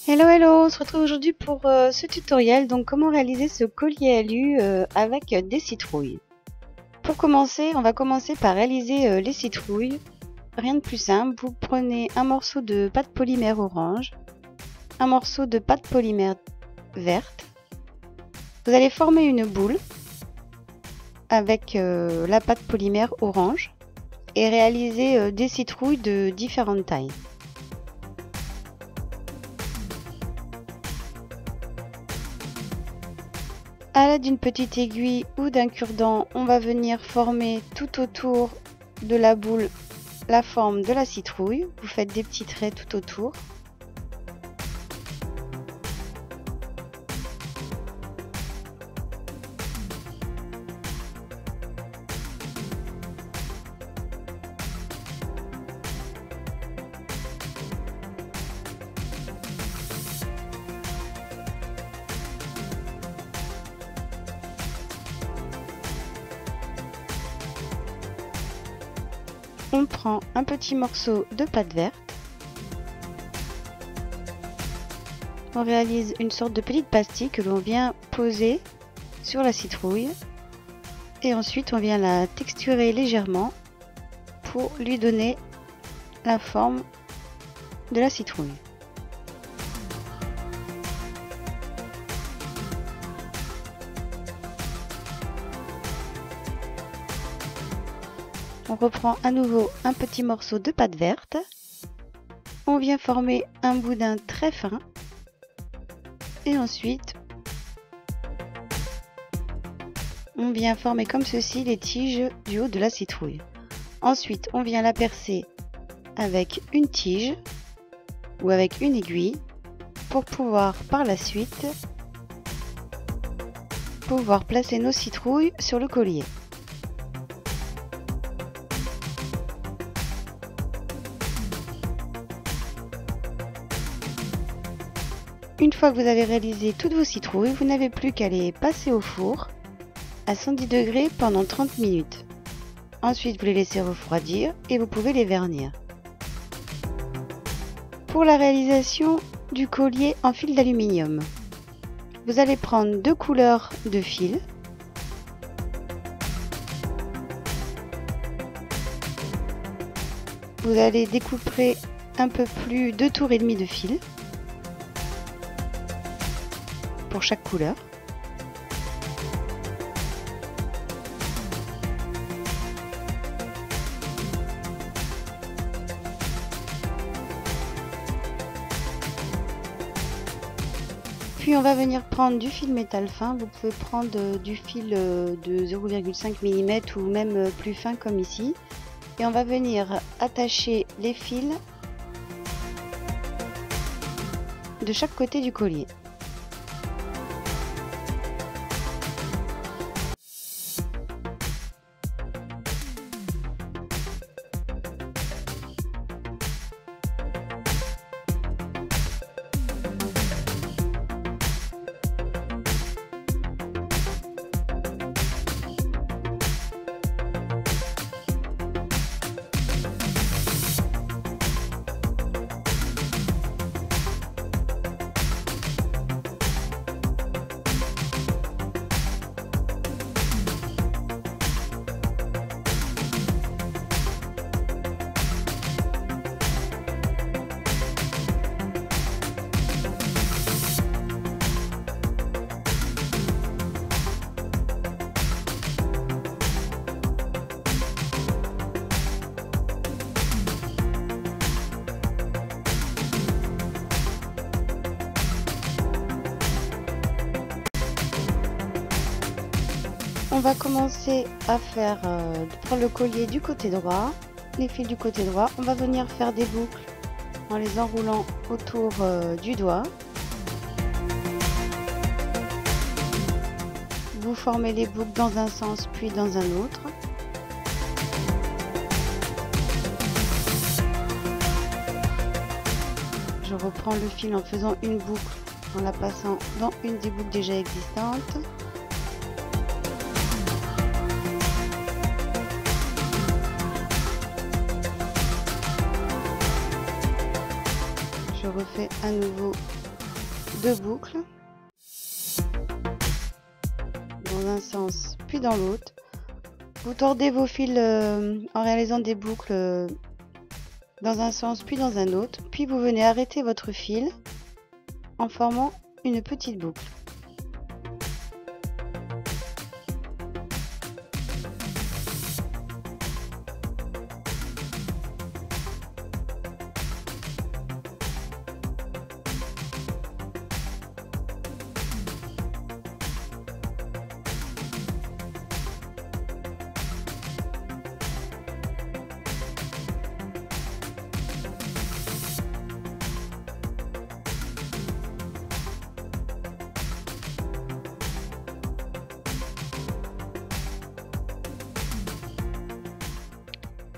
Hello hello, on se retrouve aujourd'hui pour ce tutoriel, donc comment réaliser ce collier alu avec des citrouilles. Pour commencer, on va commencer par réaliser les citrouilles. Rien de plus simple, vous prenez un morceau de pâte polymère orange, un morceau de pâte polymère verte. Vous allez former une boule avec la pâte polymère orange et réaliser des citrouilles de différentes tailles. À l'aide d'une petite aiguille ou d'un cure-dent, on va venir former tout autour de la boule la forme de la citrouille. Vous faites des petits traits tout autour. On prend un petit morceau de pâte verte. On réalise une sorte de petite pastille que l'on vient poser sur la citrouille. Et ensuite, on vient la texturer légèrement pour lui donner la forme de la citrouille. On reprend à nouveau un petit morceau de pâte verte. On vient former un boudin très fin. Et ensuite, on vient former comme ceci les tiges du haut de la citrouille. Ensuite, on vient la percer avec une tige ou avec une aiguille pour pouvoir par la suite placer nos citrouilles sur le collier. Une fois que vous avez réalisé toutes vos citrouilles, vous n'avez plus qu'à les passer au four à 110 degrés pendant 30 minutes. Ensuite, vous les laissez refroidir et vous pouvez les vernir. Pour la réalisation du collier en fil d'aluminium, vous allez prendre deux couleurs de fil. Vous allez découper un peu plus 2 tours et demi de fil pour chaque couleur. Puis on va venir prendre du fil métal fin. Vous pouvez prendre du fil de 0,5 mm ou même plus fin comme ici. Et on va venir attacher les fils de chaque côté du collier. On va commencer à prendre le collier du côté droit, les fils du côté droit. On va venir faire des boucles en les enroulant autour du doigt. Vous formez les boucles dans un sens puis dans un autre. Je reprends le fil en faisant une boucle, en la passant dans une des boucles déjà existantes. Je refais à nouveau 2 boucles dans un sens puis dans l'autre. Vous tordez vos fils en réalisant des boucles dans un sens puis dans un autre, puis vous venez arrêter votre fil en formant une petite boucle.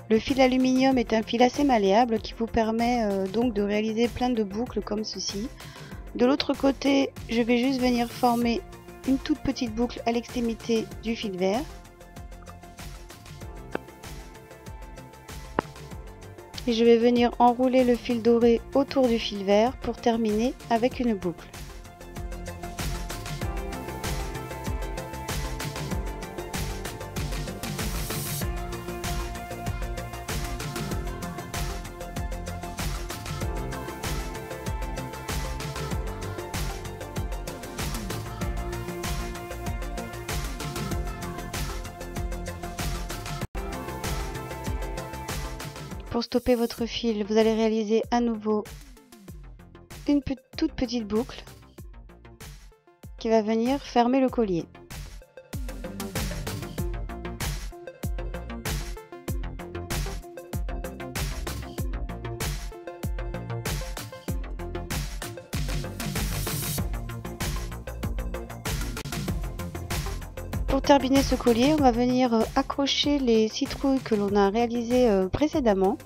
Le fil aluminium est un fil assez malléable qui vous permet donc de réaliser plein de boucles comme ceci. De l'autre côté, je vais juste venir former une toute petite boucle à l'extrémité du fil vert. Et je vais venir enrouler le fil doré autour du fil vert pour terminer avec une boucle. Pour stopper votre fil, vous allez réaliser à nouveau une toute petite boucle qui va venir fermer le collier. Pour terminer ce collier, on va venir accrocher les citrouilles que l'on a réalisées précédemment.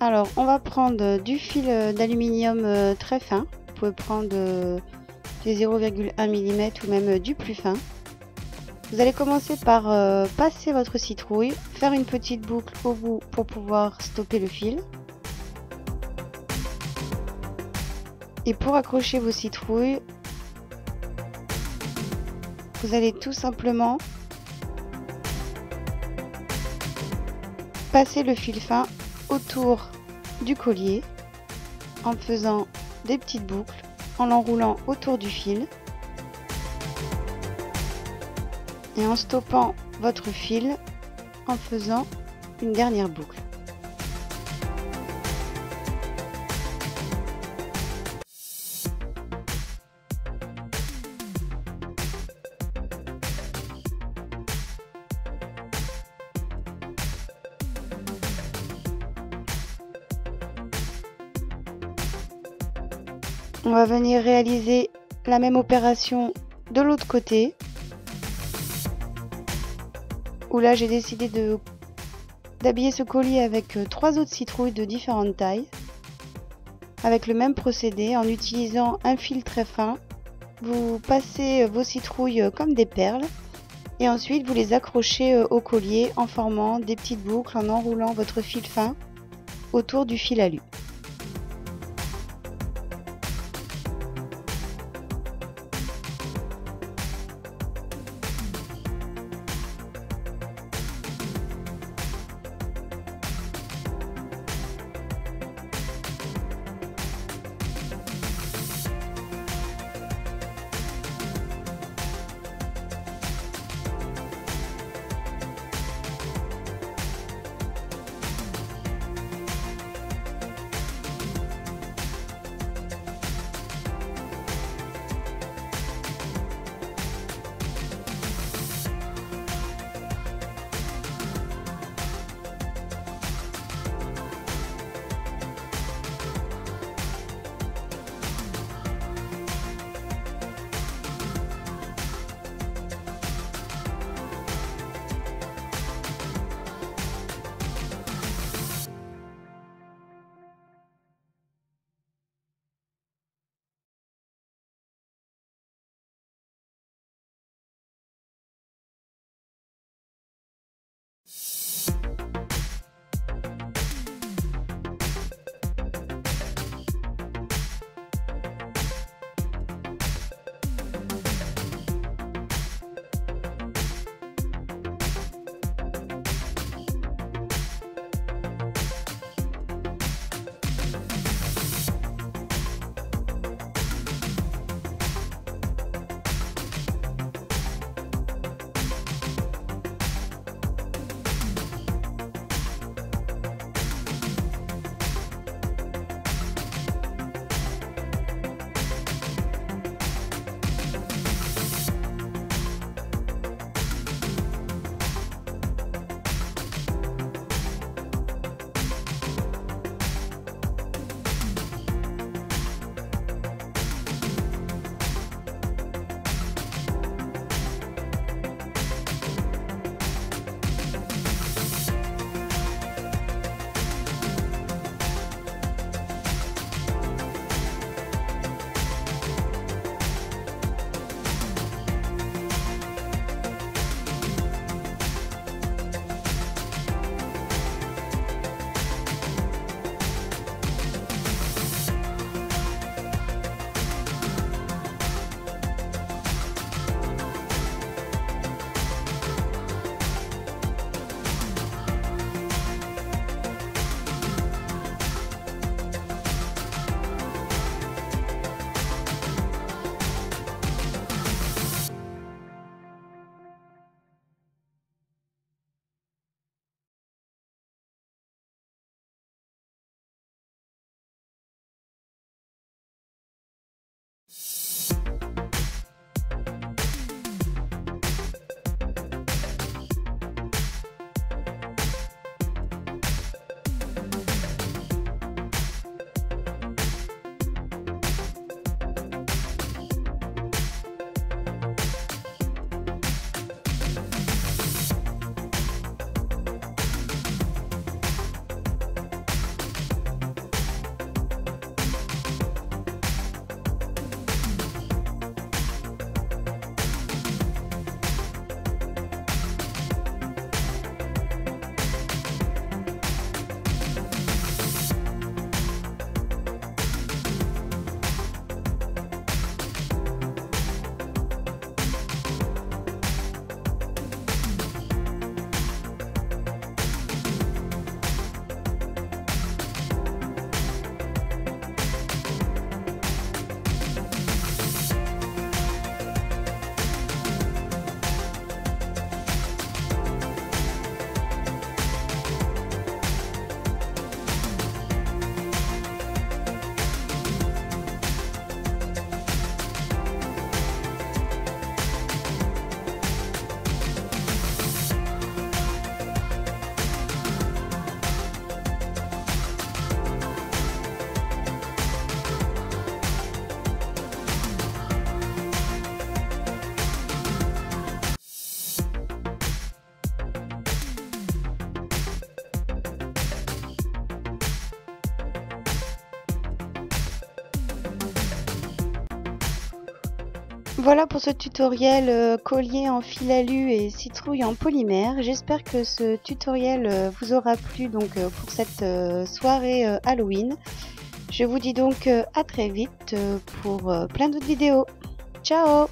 Alors, on va prendre du fil d'aluminium très fin. Vous pouvez prendre du 0,1 mm ou même du plus fin. Vous allez commencer par passer votre citrouille, faire une petite boucle au bout pour pouvoir stopper le fil. Et pour accrocher vos citrouilles, vous allez tout simplement passer le fil fin autour du collier en faisant des petites boucles, en l'enroulant autour du fil et en stoppant votre fil en faisant une dernière boucle. On va venir réaliser la même opération de l'autre côté, où là j'ai décidé d'habiller ce collier avec 3 autres citrouilles de différentes tailles, avec le même procédé en utilisant un fil très fin. Vous passez vos citrouilles comme des perles et ensuite vous les accrochez au collier en formant des petites boucles en enroulant votre fil fin autour du fil alu. Voilà pour ce tutoriel collier en fil alu et citrouille en polymère. J'espère que ce tutoriel vous aura plu donc pour cette soirée Halloween. Je vous dis donc à très vite pour plein d'autres vidéos. Ciao!